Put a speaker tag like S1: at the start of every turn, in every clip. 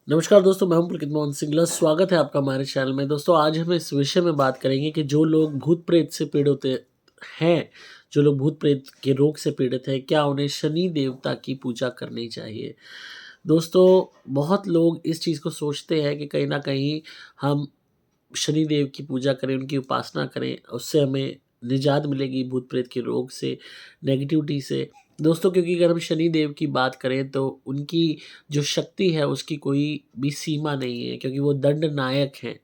S1: नमस्कार दोस्तों, मैं हूं पुलकित मोहन सिंगला। स्वागत है आपका हमारे चैनल में। दोस्तों, आज हम इस विषय में बात करेंगे कि जो लोग भूत प्रेत से पीड़ित हैं, जो लोग भूत प्रेत के रोग से पीड़ित हैं, क्या उन्हें शनि देवता की पूजा करनी चाहिए। दोस्तों, बहुत लोग इस चीज़ को सोचते हैं कि कहीं ना कहीं हम शनि देव की पूजा करें, उनकी उपासना करें, उससे हमें निजात मिलेगी भूत प्रेत के रोग से, नेगेटिविटी से। दोस्तों, क्योंकि अगर हम शनि देव की बात करें तो उनकी जो शक्ति है उसकी कोई भी सीमा नहीं है, क्योंकि वो दंड नायक हैं।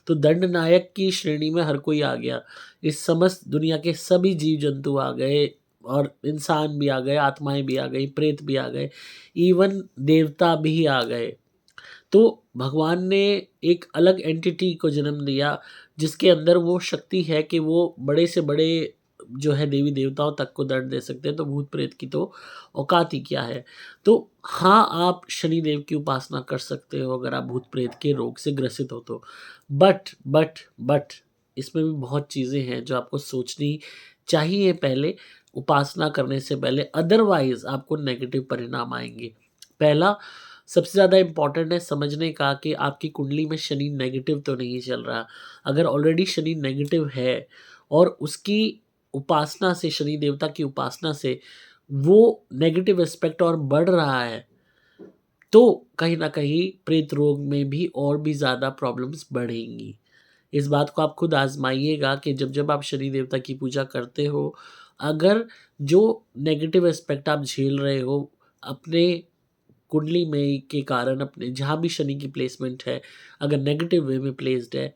S1: तो दंड नायक की श्रेणी में हर कोई आ गया। इस समस्त दुनिया के सभी जीव जंतु आ गए, और इंसान भी आ गए, आत्माएं भी आ गई, प्रेत भी आ गए, इवन देवता भी आ गए। तो भगवान ने एक अलग एंटिटी को जन्म दिया, जिसके अंदर वो शक्ति है कि वो बड़े से बड़े जो है देवी देवताओं तक को दंड दे सकते हैं। तो भूत प्रेत की तो औकात ही क्या है। तो हाँ, आप शनि देव की उपासना कर सकते हो अगर आप भूत प्रेत के रोग से ग्रसित हो तो। बट इसमें भी बहुत चीज़ें हैं जो आपको सोचनी चाहिए पहले, उपासना करने से पहले, अदरवाइज आपको नेगेटिव परिणाम आएंगे। पहला, सबसे ज़्यादा इम्पोर्टेंट है समझने का कि आपकी कुंडली में शनि नेगेटिव तो नहीं चल रहा। अगर ऑलरेडी शनि नेगेटिव है और उसकी उपासना से, शनि देवता की उपासना से वो नेगेटिव एस्पेक्ट और बढ़ रहा है, तो कहीं न कहीं प्रेत रोग में भी और भी ज़्यादा प्रॉब्लम्स बढ़ेंगी। इस बात को आप खुद आज़माइएगा कि जब-जब आप शनि देवता की पूजा करते हो, अगर जो नेगेटिव एस्पेक्ट आप झेल रहे हो अपने कुंडली में के कारण, अपने जहाँ भी शनि की प्लेसमेंट है, अगर नेगेटिव वे में प्लेस्ड है,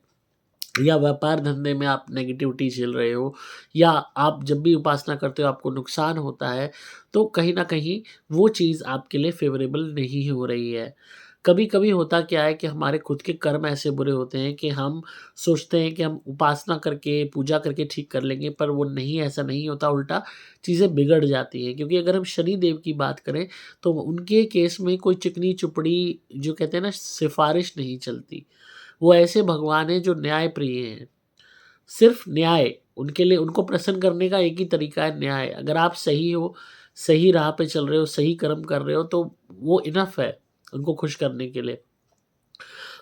S1: या व्यापार धंधे में आप नेगेटिविटी झेल रहे हो, या आप जब भी उपासना करते हो आपको नुकसान होता है, तो कहीं न कहीं वो चीज़ आपके लिए फ़ेवरेबल नहीं हो रही है। कभी-कभी होता क्या है कि हमारे खुद के कर्म ऐसे बुरे होते हैं कि हम सोचते हैं कि हम उपासना करके, पूजा करके ठीक कर लेंगे, पर वो नहीं, ऐसा नहीं होता, उल्टा चीज़ें बिगड़ जाती हैं। क्योंकि अगर हम शनि देव की बात करें, तो उनके केस में कोई चिकनी-चुपड़ी जो कहते हैं ना, सिफ़ारिश नहीं चलती। वो ऐसे भगवान हैं जो न्याय प्रिय हैं। सिर्फ़ न्याय, उनके लिए, उनको प्रसन्न करने का एक ही तरीका है न्याय। अगर आप सही हो, सही राह पे चल रहे हो, सही कर्म कर रहे हो, तो वो इनफ़ है उनको खुश करने के लिए।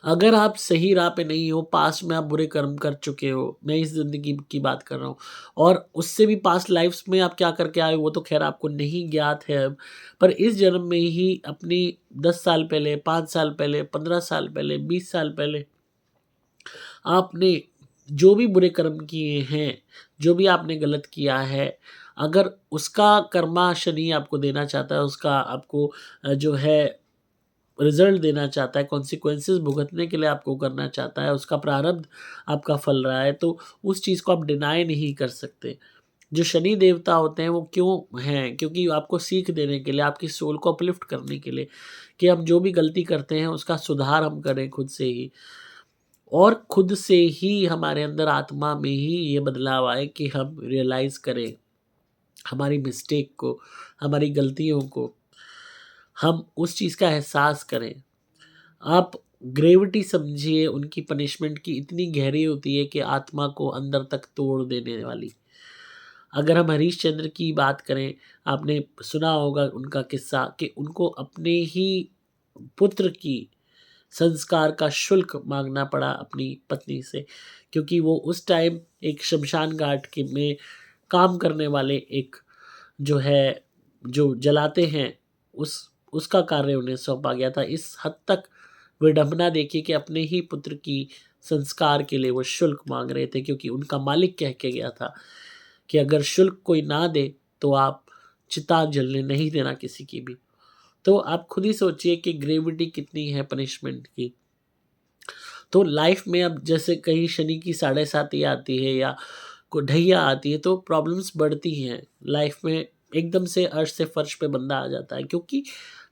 S1: अगर आप सही राह पे नहीं हो, पास्ट में आप बुरे कर्म कर चुके हो, मैं इस ज़िंदगी की बात कर रहा हूँ, और उससे भी पास्ट लाइफ़्स में आप क्या करके आए हो वो तो ख़ैर आपको नहीं ज्ञात है अब। पर इस जन्म में ही अपनी 10 साल पहले, 5 साल पहले, 15 साल पहले, 20 साल पहले आपने जो भी बुरे कर्म किए हैं, जो भी आपने गलत किया है, अगर उसका कर्मा शनि आपको देना चाहता है, उसका आपको जो है रिज़ल्ट देना चाहता है, कॉन्सिक्वेंसेस भुगतने के लिए आपको करना चाहता है, उसका प्रारब्ध आपका फल रहा है, तो उस चीज़ को आप डिनाय नहीं कर सकते। जो शनि देवता होते हैं वो क्यों हैं? क्योंकि आपको सीख देने के लिए, आपकी सोल को अपलिफ्ट करने के लिए, कि हम जो भी गलती करते हैं उसका सुधार हम करें खुद से ही। और खुद से ही हमारे अंदर आत्मा में ही ये बदलाव आए कि हम रियलाइज़ करें हमारी मिस्टेक को, हमारी गलतियों को, हम उस चीज़ का एहसास करें। आप ग्रेविटी समझिए उनकी पनिशमेंट की, इतनी गहरी होती है कि आत्मा को अंदर तक तोड़ देने वाली। अगर हम हरीश चंद्र की बात करें, आपने सुना होगा उनका किस्सा कि उनको अपने ही पुत्र की संस्कार का शुल्क माँगना पड़ा अपनी पत्नी से, क्योंकि वो उस टाइम एक श्मशान घाट के में काम करने वाले एक जो है, जो जलाते हैं, उसका कार्य उन्हें सौंपा गया था। इस हद तक विडंबना देखिए कि अपने ही पुत्र की संस्कार के लिए वो शुल्क माँग रहे थे, क्योंकि उनका मालिक कह के गया था कि अगर शुल्क कोई ना दे, तो आप चिता जलने नहीं देना किसी की भी। तो आप खुद ही सोचिए कि ग्रेविटी कितनी है पनिशमेंट की। तो लाइफ में अब जैसे कहीं शनि की साढ़े साती आती है या को ढैया आती है, तो प्रॉब्लम्स बढ़ती हैं लाइफ में। एकदम से अर्श से फर्श पे बंदा आ जाता है, क्योंकि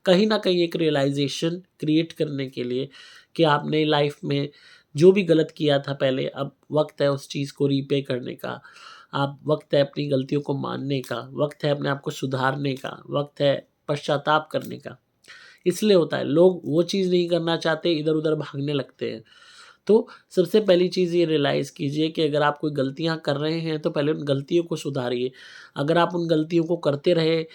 S1: कहीं ना कहीं एक रियलाइजेशन क्रिएट करने के लिए कि आपने लाइफ में जो भी गलत किया था पहले, अब वक्त है उस चीज़ को रीपे करने का। आप, वक्त है अपनी गलतियों को मानने का, वक्त है अपने आप को सुधारने का, वक्त है पश्चाताप करने का। इसलिए होता है, लोग वो चीज़ नहीं करना चाहते, इधर-उधर भागने लगते हैं। तो सबसे पहली चीज़ ये रियलाइज़ कीजिए कि अगर आप कोई गलतियाँ कर रहे हैं, तो पहले उन गलतियों को सुधारिए। अगर आप उन गलतियों को करते रहे,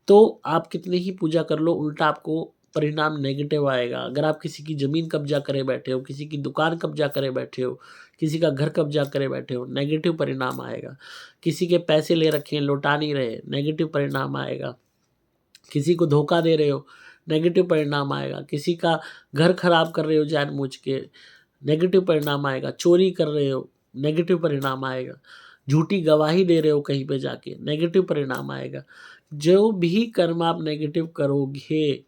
S1: तो आप कितनी ही पूजा कर लो, उल्टा आपको परिणाम नेगेटिव आएगा। अगर आप किसी की ज़मीन कब्जा करे बैठे हो, किसी की दुकान कब्जा करे बैठे हो, किसी का घर कब्जा करे बैठे हो, नेगेटिव परिणाम आएगा। किसी के पैसे ले रखे हैं, लौटा नहीं रहे, नेगेटिव परिणाम आएगा। किसी को धोखा दे रहे हो, नेगेटिव परिणाम आएगा। किसी का घर खराब कर रहे हो जानबूझ के, नेगेटिव परिणाम आएगा। चोरी कर रहे हो, नेगेटिव परिणाम आएगा। झूठी गवाही दे रहे हो कहीं पे जाके, नेगेटिव परिणाम आएगा। जो भी कर्म आप नेगेटिव करोगे,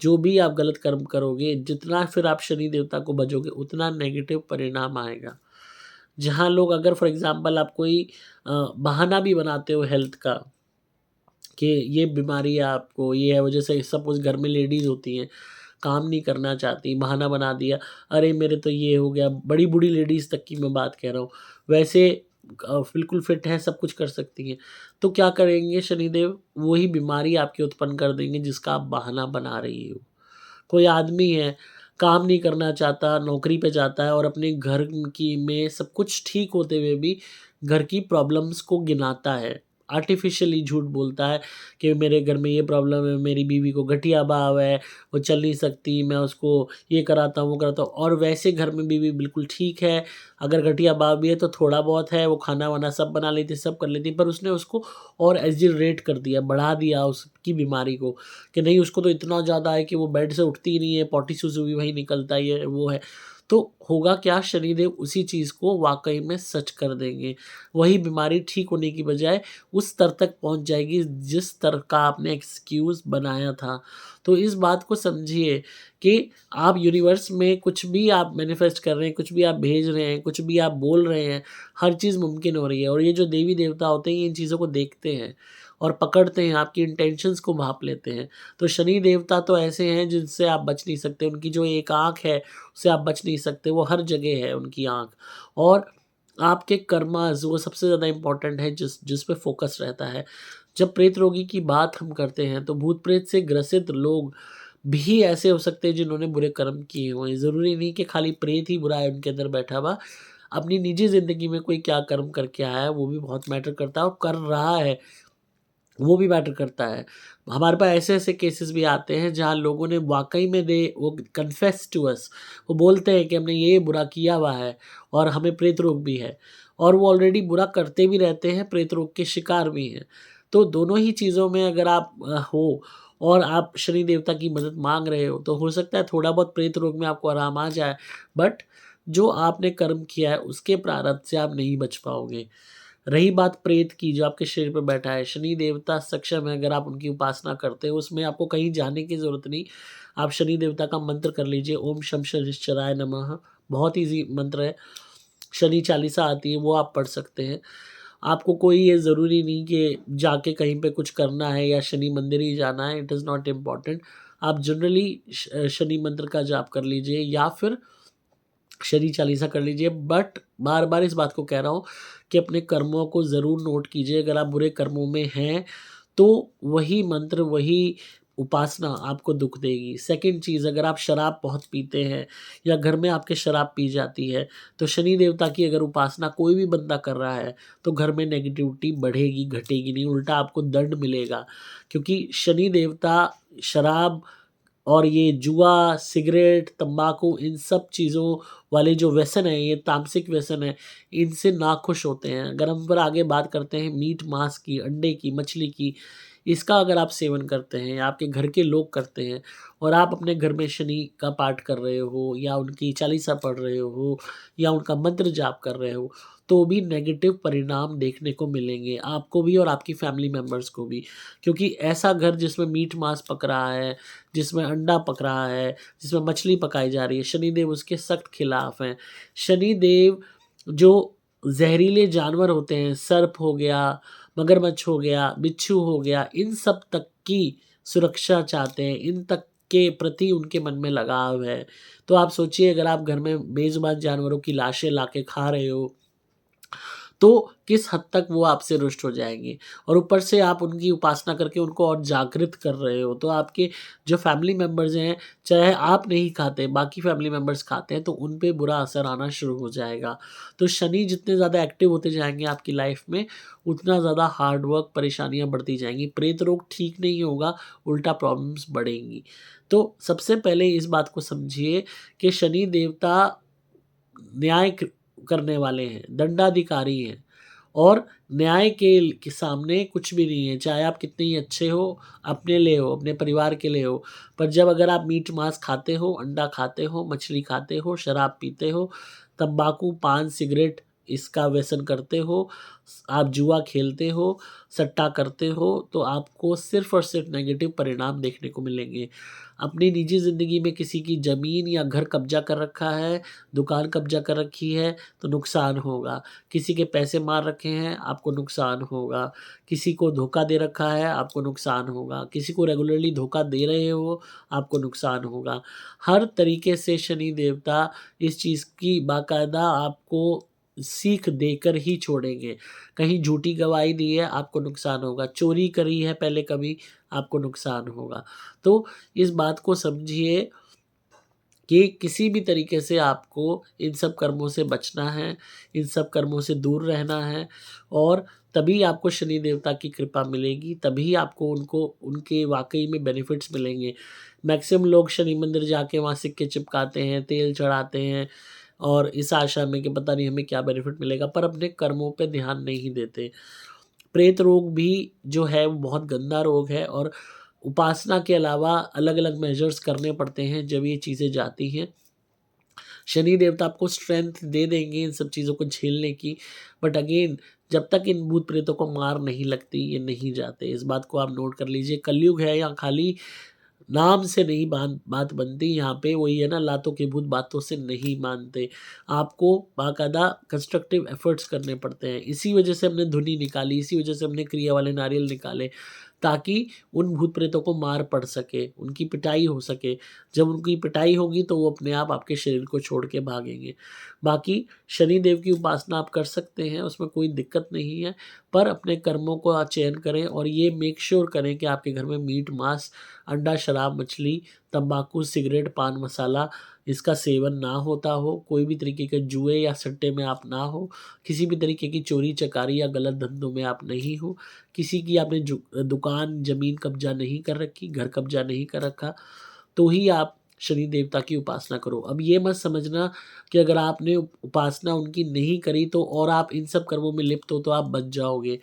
S1: जो भी आप गलत कर्म करोगे, जितना फिर आप शनि देवता को भजोगे, उतना नेगेटिव परिणाम आएगा। जहाँ लोग अगर फॉर एग्ज़ाम्पल आप कोई बहाना भी बनाते हो हेल्थ का, कि ये बीमारी है आपको, ये है, वो जैसे सपोज़ घर में लेडीज़ होती हैं, काम नहीं करना चाहती, बहाना बना दिया, अरे मेरे तो ये हो गया, बड़ी बूढ़ी लेडीज़ तक की मैं बात कह रहा हूँ। वैसे बिल्कुल फिट हैं, सब कुछ कर सकती हैं। तो क्या करेंगे शनिदेव? वही बीमारी आपकी उत्पन्न कर देंगे जिसका आप बहाना बना रही हो। कोई आदमी है, काम नहीं करना चाहता, नौकरी पे जाता है और अपने घर की में सब कुछ ठीक होते हुए भी घर की प्रॉब्लम्स को गिनाता है। आर्टिफ़िशियली झूठ बोलता है कि मेरे घर में ये प्रॉब्लम है, मेरी बीवी को गठिया भाव है, वो चल नहीं सकती, मैं उसको ये कराता हूँ, वो कराता हूँ, और वैसे घर में बीवी बिल्कुल ठीक है। अगर गठिया भाव भी है तो थोड़ा बहुत है, वो खाना-वाना सब बना लेती है, सब कर लेती है, पर उसने उसको और एक्ज़ेजरेट कर दिया, बढ़ा दिया उसकी बीमारी को। कि नहीं, उसको तो इतना ज़्यादा है कि वो बेड से उठती ही नहीं है, पॉटी-सुसु भी वहीं निकलता है, ये वो है। तो होगा क्या, शनिदेव उसी चीज़ को वाक़ई में सच कर देंगे। वही बीमारी ठीक होने की बजाय उस स्तर तक पहुँच जाएगी जिस स्तर का आपने एक्सक्यूज़ बनाया था। तो इस बात को समझिए कि आप यूनिवर्स में कुछ भी आप मैनिफेस्ट कर रहे हैं, कुछ भी आप भेज रहे हैं, कुछ भी आप बोल रहे हैं, हर चीज़ मुमकिन हो रही है। और ये जो देवी-देवता होते हैं, ये इन चीज़ों को देखते हैं और पकड़ते हैं, आपकी इंटेंशंस को भाँप लेते हैं। तो शनि देवता तो ऐसे हैं जिनसे आप बच नहीं सकते, उनकी जो एक आँख है, उससे आप बच नहीं सकते, वो हर जगह है उनकी आँख। और आपके कर्मास वो सबसे ज़्यादा इम्पोर्टेंट है जिस पे फ़ोकस रहता है। जब प्रेत रोगी की बात हम करते हैं तो भूत-प्रेत से ग्रसित लोग भी ऐसे हो सकते हैं जिन्होंने बुरे कर्म किए हुए हैं। ज़रूरी नहीं कि खाली प्रेत ही बुरा है उनके अंदर बैठा हुआ। अपनी निजी ज़िंदगी में कोई क्या कर्म करके आया है वो भी बहुत मैटर करता है, और कर रहा है वो भी मैटर करता है। हमारे पास ऐसे-ऐसे केसेस भी आते हैं जहाँ लोगों ने वाक़ई में वो कन्फेस टू अस, वो बोलते हैं कि हमने ये बुरा किया हुआ है और हमें प्रेत रोग भी है, और वो ऑलरेडी बुरा करते भी रहते हैं, प्रेत रोग के शिकार भी हैं। तो दोनों ही चीज़ों में अगर आप हो और आप शनि देवता की मदद माँग रहे हो, तो हो सकता है थोड़ा बहुत प्रेत रोग में आपको आराम आ जाए, बट जो आपने कर्म किया है उसके प्रारब्ध से आप नहीं बच पाओगे। रही बात प्रेत की जो आपके शरीर पे बैठा है, शनि देवता सक्षम है, अगर आप उनकी उपासना करते हो, उसमें आपको कहीं जाने की ज़रूरत नहीं। आप शनि देवता का मंत्र कर लीजिए, ओम शम शनिश्चराय नमः, बहुत ईज़ी मंत्र है। शनि चालीसा आती है, वो आप पढ़ सकते हैं। आपको कोई ये ज़रूरी नहीं कि जाके कहीं पे कुछ करना है या शनि मंदिर ही जाना है, इट इज़ नॉट इम्पोर्टेंट। आप जनरली शनि मंत्र का जाप कर लीजिए या फिर शनि चालीसा कर लीजिए, बट बार-बार इस बात को कह रहा हूँ कि अपने कर्मों को ज़रूर नोट कीजिए। अगर आप बुरे कर्मों में हैं, तो वही मंत्र, वही उपासना आपको दुःख देगी। सेकंड चीज़, अगर आप शराब बहुत पीते हैं या घर में आपके शराब पी जाती है, तो शनि देवता की अगर उपासना कोई भी बंदा कर रहा है, तो घर में नेगेटिविटी बढ़ेगी, घटेगी नहीं, उल्टा आपको दंड मिलेगा। क्योंकि शनि देवता शराब और ये जुआ, सिगरेट, तम्बाकू, इन सब चीज़ों वाले जो व्यसन है, ये तामसिक व्यसन है, इनसे नाखुश होते हैं। अगर हम फिर आगे बात करते हैं मीट, मांस की, अंडे की, मछली की, इसका अगर आप सेवन करते हैं या आपके घर के लोग करते हैं और आप अपने घर में शनि का पाठ कर रहे हो या उनकी चालीसा पढ़ रहे हो या उनका मंत्र जाप कर रहे हो, तो भी नेगेटिव परिणाम देखने को मिलेंगे, आपको भी और आपकी फैमिली मेंबर्स को भी। क्योंकि ऐसा घर जिसमें मीट, मांस पक रहा है, जिसमें अंडा पक रहा है, जिसमें मछली पकाई जा रही है, शनिदेव उसके सख्त खिलाफ हैं। शनिदेव जो ज़हरीले जानवर होते हैं, सर्प हो गया, मगरमच्छ हो गया, बिच्छू हो गया, इन सब तक की सुरक्षा चाहते हैं, इन तक के प्रति उनके मन में लगाव है। तो आप सोचिए, अगर आप घर में बेज़ुबान जानवरों की लाशें लाके खा रहे हो, तो किस हद तक वो आपसे रुष्ट हो जाएँगे, और ऊपर से आप उनकी उपासना करके उनको और जागृत कर रहे हो, तो आपके जो फैमिली मेंबर्स हैं, चाहे आप नहीं खाते, बाकी फैमिली मेंबर्स खाते हैं, तो उन पे बुरा असर आना शुरू हो जाएगा। तो शनि जितने ज़्यादा एक्टिव होते जाएँगे आपकी लाइफ में, उतना ज़्यादा हार्ड वर्क, परेशानियाँ बढ़ती जाएँगी। प्रेत रोग ठीक नहीं होगा, उल्टा प्रॉब्लम्स बढ़ेंगी। तो सबसे पहले इस बात को समझिए कि शनि देवता न्याय करने वाले हैं, दंडाधिकारी हैं और न्याय के सामने कुछ भी नहीं है। चाहे आप कितने ही अच्छे हो, अपने लिए हो, अपने परिवार के लिए हो, पर जब अगर आप मीट मांस खाते हो, अंडा खाते हो, मछली खाते हो, शराब पीते हो, तंबाकू, पान, सिगरेट इसका व्यसन करते हो, आप जुआ खेलते हो, सट्टा करते हो, तो आपको सिर्फ़ और सिर्फ़ नेगेटिव परिणाम देखने को मिलेंगे। अपनी निजी ज़िंदगी में किसी की ज़मीन या घर कब्ज़ा कर रखा है, दुकान कब्ज़ा कर रखी है, तो नुकसान होगा। किसी के पैसे मार रखे हैं, आपको नुकसान होगा। किसी को धोखा दे रखा है, आपको नुकसान होगा। किसी को रेगुलरली धोखा दे रहे हो, आपको नुकसान होगा। हर तरीके से शनि देवता इस चीज़ की बाकायदा आपको सीख देकर ही छोड़ेंगे। कहीं झूठी गवाही दी है, आपको नुकसान होगा। चोरी करी है पहले कभी, आपको नुकसान होगा। तो इस बात को समझिए कि किसी भी तरीके से आपको इन सब कर्मों से बचना है, इन सब कर्मों से दूर रहना है और तभी आपको शनि देवता की कृपा मिलेगी, तभी आपको उनके वाक़ई में बेनिफिट्स मिलेंगे। मैक्सिमम लोग शनि मंदिर जाके वहाँ सिक्के चिपकाते हैं, तेल चढ़ाते हैं और इस आशा में कि पता नहीं हमें क्या बेनिफिट मिलेगा, पर अपने कर्मों पे ध्यान नहीं देते। प्रेत रोग भी जो है वो बहुत गंदा रोग है और उपासना के अलावा अलग-अलग मेजर्स करने पड़ते हैं जब ये चीज़ें जाती हैं। शनि देवता आपको स्ट्रेंथ दे देंगे इन सब चीज़ों को झेलने की, बट अगेन जब तक इन भूत प्रेतों को मार नहीं लगती, ये नहीं जाते। इस बात को आप नोट कर लीजिए। कलयुग है, यहाँ खाली नाम से नहीं बात बनती। यहाँ पे वही है ना, लातों के भूत बातों से नहीं मानते। आपको बाकायदा कंस्ट्रक्टिव एफर्ट्स करने पड़ते हैं। इसी वजह से हमने धुनी निकाली, इसी वजह से हमने क्रिया वाले नारियल निकाले, ताकि उन भूत प्रेतों को मार पड़ सके, उनकी पिटाई हो सके। जब उनकी पिटाई होगी तो वो अपने आप आपके शरीर को छोड़ के भागेंगे। बाकी शनि देव की उपासना आप कर सकते हैं, उसमें कोई दिक्कत नहीं है, पर अपने कर्मों को आप चयन करें और ये मेक श्योर करें कि आपके घर में मीट, मांस, अंडा, शराब, मछली, तंबाकू, सिगरेट, पान मसाला इसका सेवन ना होता हो, कोई भी तरीके के जुए या सट्टे में आप ना हो, किसी भी तरीके की चोरी चकारी या गलत धंधों में आप नहीं हो, किसी की आपने दुकान, ज़मीन कब्ज़ा नहीं कर रखी, घर कब्ज़ा नहीं कर रखा, तो ही आप शनि देवता की उपासना करो। अब ये मत समझना कि अगर आपने उपासना उनकी नहीं करी तो और आप इन सब कर्मों में लिप्त हो तो आप बच जाओगे।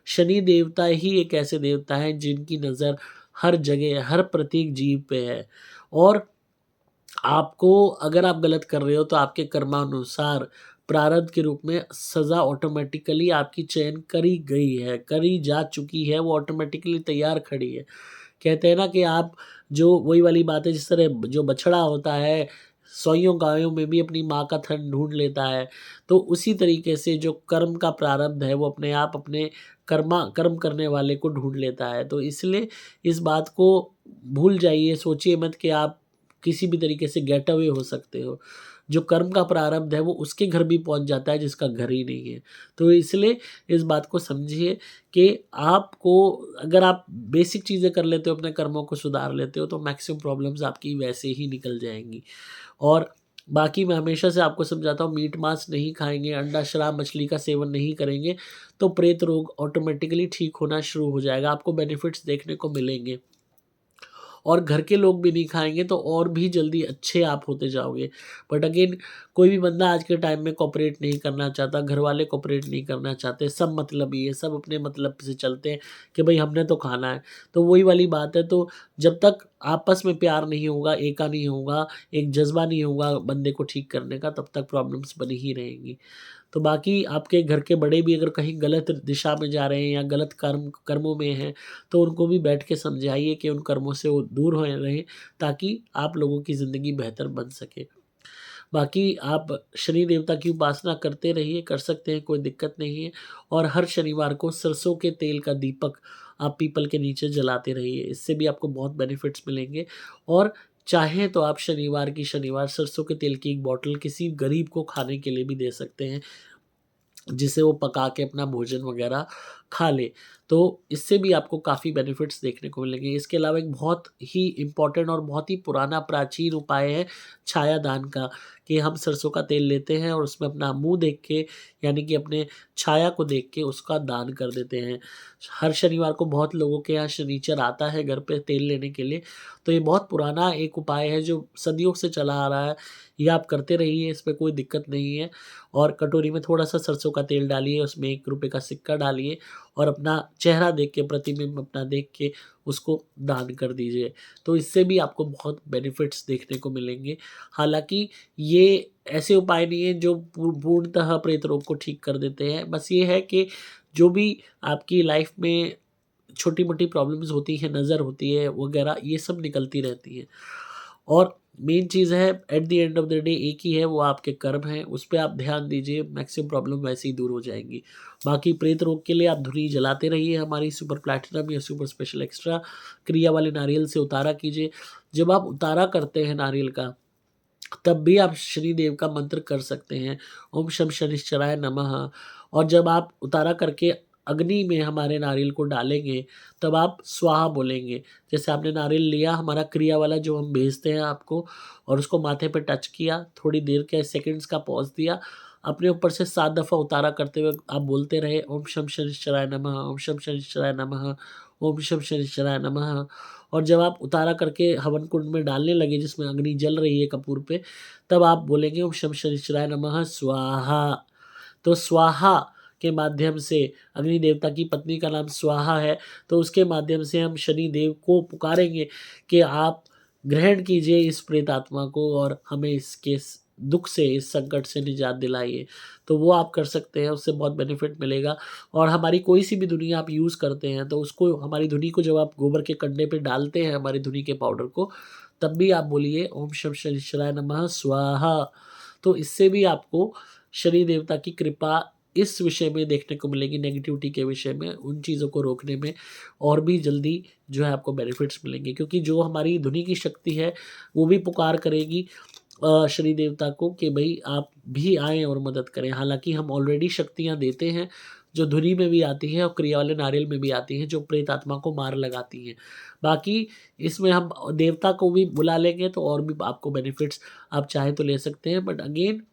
S1: शनि देवता ही एक ऐसे देवता हैं जिनकी नज़र हर जगह, हर प्रत्येक जीव पे है और आपको अगर आप गलत कर रहे हो तो आपके कर्मानुसार प्रारब्ध के रूप में सज़ा ऑटोमेटिकली आपकी चयन करी गई है, करी जा चुकी है, वो ऑटोमेटिकली तैयार खड़ी है। कहते हैं ना कि आप जो वही वाली बात है, जिस तरह जो बछड़ा होता है, सौयों गायों में भी अपनी माँ का थन ढूँढ लेता है, तो उसी तरीके से जो कर्म का प्रारब्ध है वो अपने आप अपने कर्म करने वाले को ढूँढ लेता है। तो इसलिए इस बात को भूल जाइए, सोचिए मत कि आप किसी भी तरीके से गेट अवे हो सकते हो। जो कर्म का प्रारब्ध है वो उसके घर भी पहुँच जाता है जिसका घर ही नहीं है। तो इसलिए इस बात को समझिए कि आपको अगर आप बेसिक चीज़ें कर लेते हो, अपने कर्मों को सुधार लेते हो, तो मैक्सिमम प्रॉब्लम्स आपकी वैसे ही निकल जाएँगी। और बाकी मैं हमेशा से आपको समझाता हूँ, मीट मांस नहीं खाएँगे, अंडा, शराब, मछली का सेवन नहीं करेंगे, तो प्रेत रोग ऑटोमेटिकली ठीक होना शुरू हो जाएगा। आपको बेनिफिट्स देखने को मिलेंगे। और घर के लोग भी नहीं खाएँगे तो और भी जल्दी अच्छे आप होते जाओगे। बट अगेन कोई भी बंदा आज के टाइम में कोऑपरेट नहीं करना चाहता, घरवाले कोऑपरेट नहीं करना चाहते, सब मतलबी है, सब अपने मतलब से चलते हैं कि भई हमने तो खाना है। तो वही वाली बात है, तो जब तक आपस में प्यार नहीं होगा, एका नहीं होगा, एक जज़्बा नहीं होगा बंदे को ठीक करने का, तब तक प्रॉब्लम्स बनी ही रहेंगी। तो बाकी आपके घर के बड़े भी अगर कहीं गलत दिशा में जा रहे हैं या गलत कर्मों में हैं, तो उनको भी बैठ के समझाइए कि उन कर्मों से वो दूर होए रहें, ताकि आप लोगों की ज़िंदगी बेहतर बन सके। बाकी आप शनि देवता की उपासना करते रहिए, कर सकते हैं, कोई दिक्कत नहीं है और हर शनिवार को सरसों के तेल का दीपक आप पीपल के नीचे जलाते रहिए, इससे भी आपको बहुत बेनिफिट्स मिलेंगे और चाहें तो आप शनिवार की शनिवार सरसों के तेल की एक बॉटल किसी गरीब को खाने के लिए भी दे सकते हैं, जिसे वो पका के अपना भोजन वगैरह खा ले, तो इससे भी आपको काफ़ी बेनिफिट्स देखने को मिलेंगे। इसके अलावा एक बहुत ही इम्पोर्टेंट और बहुत ही पुराना प्राचीन उपाय है छाया दान का, कि हम सरसों का तेल लेते हैं और उसमें अपना मुँह देख के, यानी कि अपने छाया को देख के उसका दान कर देते हैं। हर शनिवार को बहुत लोगों के यहाँ शनिचर आता है घर पे तेल लेने के लिए, तो ये बहुत पुराना एक उपाय है जो सदियों से चला आ रहा है। ये आप करते रहिए, इसमें कोई दिक्कत नहीं है। और कटोरी में थोड़ा-सा सरसों का तेल डालिए, उसमें ₹1 का सिक्का डालिए और अपना चेहरा देख के, प्रतिबिंब अपना देख के उसको दान कर दीजिए। तो इससे भी आपको बहुत बेनिफिट्स देखने को मिलेंगे। हालाँकि ये ऐसे उपाय नहीं हैं जो पूर्णतः प्रेत रोग को ठीक कर देते हैं। बस ये है कि जो भी आपकी लाइफ़ में छोटी-मोटी प्रॉब्लम्स होती हैं, नज़र होती है वगैरह, ये सब निकलती रहती हैं। और मेन चीज़ है, at the end of the day एक ही है, वो आपके कर्म हैं, उस पे आप ध्यान दीजिए, मैक्सिमम प्रॉब्लम वैसे ही दूर हो जाएँगी। बाकी प्रेत रोग के लिए आप धुनी जलाते रहिए, हमारी सुपर प्लैटिनम या सुपर स्पेशल एक्स्ट्रा क्रिया वाले नारियल से उतारा कीजिए। जब आप उतारा करते हैं नारियल का, तब भी आप शनिदेव का मंत्र कर सकते हैं, ओम शम शनिश्चराय नमः। और जब आप उतारा करके अग्नि में हमारे नारियल को डालेंगे, तब आप स्वाहा बोलेंगे। जैसे आपने नारियल लिया हमारा क्रिया वाला जो हम भेजते हैं आपको, और उसको माथे पे टच किया, थोड़ी देर के सेकंड्स का पॉज़ दिया, अपने ऊपर से 7 दफ़ा उतारा करते हुए आप बोलते रहे, ओम शम शनिश्चराय नमः, ओम शम शनिश्चराय नमः, ओम शम शनिश्चराय नमः। और जब आप उतारा करके हवन कुंड में डालने लगे जिसमें अग्नि जल रही है कपूर पे, तब आप बोलेंगे ओम शम शनिश्चराय नमः स्वाहा। तो स्वाहा के माध्यम से, अग्नि देवता की पत्नी का नाम स्वाहा है, तो उसके माध्यम से हम शनि देव को पुकारेंगे कि आप ग्रहण कीजिए इस प्रेतात्मा को और हमें इसके दुख से, इस संकट से निजात दिलाइए। तो वो आप कर सकते हैं, उससे बहुत बेनिफिट मिलेगा। और हमारी कोई सी भी धुनी आप यूज़ करते हैं, तो उसको, हमारी धुनी को जब आप गोबर के कंडे पे डालते हैं, हमारी धुनी के पाउडर को, तब भी आप बोलिए ओम शम शनिश्चराय नमः स्वाहा। तो इससे भी आपको शनि देवता की कृपा इस विषय में देखने को मिलेगी, नेगेटिविटी के विषय में, उन चीज़ों को रोकने में और भी जल्दी जो है आपको बेनिफिट्स मिलेंगे। क्योंकि जो हमारी धुनी की शक्ति है, वो भी पुकार करेगी शनि देवता को कि भई आप भी आएँ और मदद करें। हालाँकि हम ऑलरेडी शक्तियाँ देते हैं, जो धुनी में भी आती हैं और क्रिया वाले नारियल में भी आती हैं, जो प्रेत आत्मा को मार लगाती हैं। बाकी इसमें हम देवता को भी बुला लेंगे तो और भी आपको बेनिफिट्स आप चाहें तो ले सकते हैं। बट अगेन,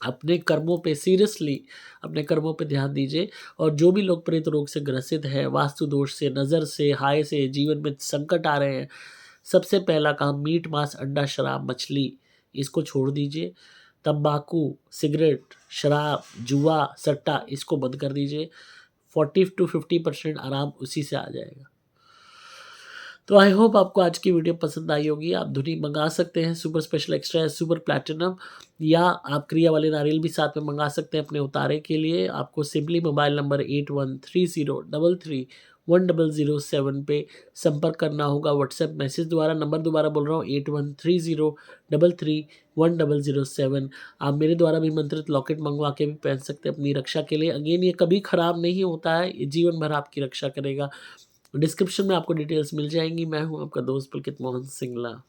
S1: अपने कर्मों पे सीरियसली, अपने कर्मों पे ध्यान दीजिए। और जो भी लोग प्रेत रोग से ग्रसित हैं, वास्तु दोष से, नज़र से, हाय से, जीवन में संकट आ रहे हैं, सबसे पहला काम मीट, मांस, अंडा, शराब, मछली इसको छोड़ दीजिए। तम्बाकू, सिगरेट, शराब, जुआ, सट्टा इसको बंद कर दीजिए। 40 टू 50% आराम उसी से आ जाएगा। तो आई होप आपको आज की वीडियो पसंद आई होगी। आप धुनी मंगा सकते हैं सुपर स्पेशल एक्स्ट्रा या सुपर प्लैटिनम, या आप क्रिया वाले नारियल भी साथ में मंगा सकते हैं अपने उतारे के लिए। आपको सिंपली मोबाइल नंबर 8130331007 पे संपर्क करना होगा व्हाट्सएप मैसेज द्वारा। नंबर दोबारा बोल रहा हूँ, 8130331007। आप मेरे द्वारा भी मंत्रित लॉकेट मंगवा के भी पहन सकते हैं अपनी रक्षा के लिए। अगेन, ये कभी खराब नहीं होता है, ये जीवन भर आपकी रक्षा करेगा। डिस्क्रिप्शन में आपको डिटेल्स मिल जाएँगी। मैं हूँ आपका दोस्त पुलकित मोहन सिंगला।